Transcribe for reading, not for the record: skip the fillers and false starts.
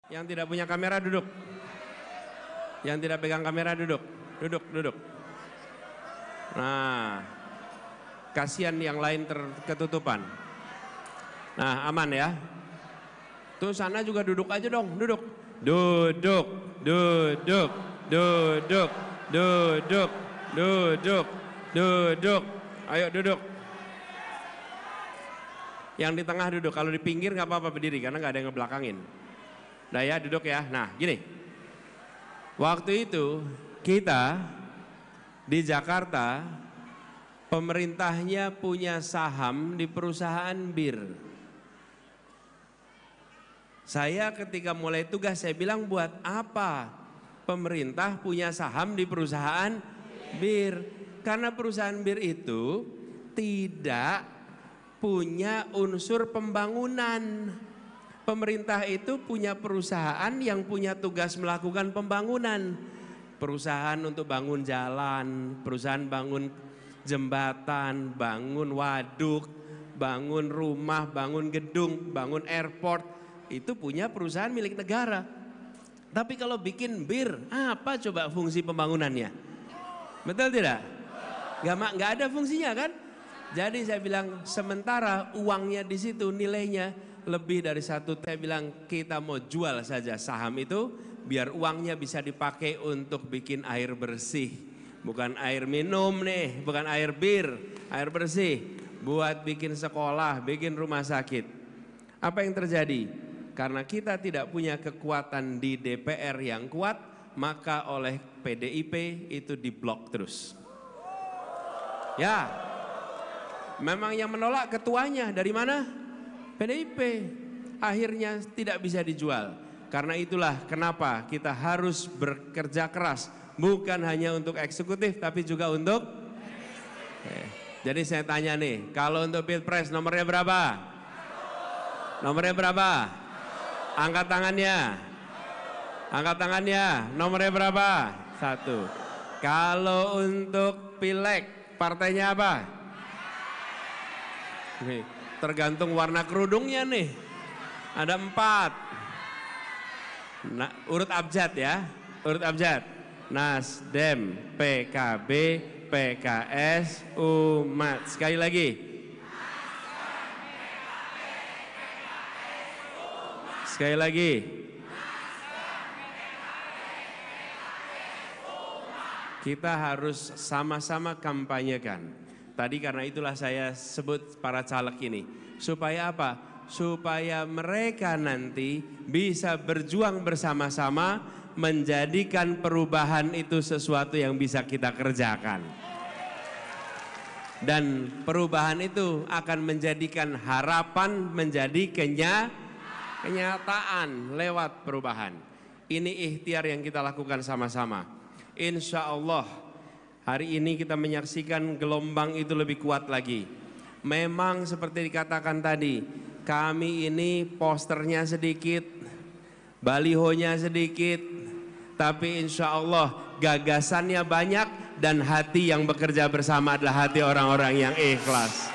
Yang tidak punya kamera duduk. Yang tidak pegang kamera duduk. Duduk. Nah, kasihan yang lain ketutupan. Nah, aman ya. Tuh sana juga duduk aja dong, duduk. Duduk. Ayo duduk. Yang di tengah duduk, kalau di pinggir nggak apa-apa berdiri karena nggak ada yang ngebelakangin. Nah ya duduk ya. Nah gini, waktu itu kita di Jakarta pemerintahnya punya saham di perusahaan bir. Saya ketika mulai tugas saya bilang buat apa pemerintah punya saham di perusahaan bir? Karena perusahaan bir itu tidak punya unsur pembangunan. Pemerintah itu punya perusahaan yang punya tugas melakukan pembangunan. Perusahaan untuk bangun jalan, perusahaan bangun jembatan, bangun waduk, bangun rumah, bangun gedung, bangun airport. Itu punya perusahaan milik negara. Tapi kalau bikin bir, apa coba fungsi pembangunannya? Betul tidak? Gak ada fungsinya kan? Jadi saya bilang sementara uangnya di situ nilainya lebih dari satu. Saya bilang kita mau jual saja saham itu biar uangnya bisa dipakai untuk bikin air bersih. Bukan air minum nih, bukan air bir, air bersih. Buat bikin sekolah, bikin rumah sakit. Apa yang terjadi? Karena kita tidak punya kekuatan di DPR yang kuat, maka oleh PDIP itu diblok terus. Ya, memang yang menolak ketuanya dari mana? PDIP. Akhirnya tidak bisa dijual. Karena itulah kenapa kita harus bekerja keras. Bukan hanya untuk eksekutif tapi juga untuk Jadi saya tanya nih, kalau untuk Pilpres nomornya berapa? Nomornya berapa? Angkat tangannya. Angkat tangannya. Nomornya berapa? 1. Kalau untuk Pileg partainya apa? Nih, tergantung warna kerudungnya nih. Ada 4. Nah, urut abjad ya. Urut abjad. Nasdem, PKB, PKS, Umat. Sekali lagi. Sekali lagi. Kita harus sama-sama kampanyekan. Tadi karena itulah saya sebut para caleg ini. Supaya apa? Supaya mereka nanti bisa berjuang bersama-sama menjadikan perubahan itu sesuatu yang bisa kita kerjakan. Dan perubahan itu akan menjadikan harapan menjadi kenyataan lewat perubahan. Ini ikhtiar yang kita lakukan sama-sama. Insya Allah hari ini kita menyaksikan gelombang itu lebih kuat lagi. Memang seperti dikatakan tadi, kami ini posternya sedikit, balihonya sedikit, tapi insya Allah gagasannya banyak dan hati yang bekerja bersama adalah hati orang-orang yang ikhlas.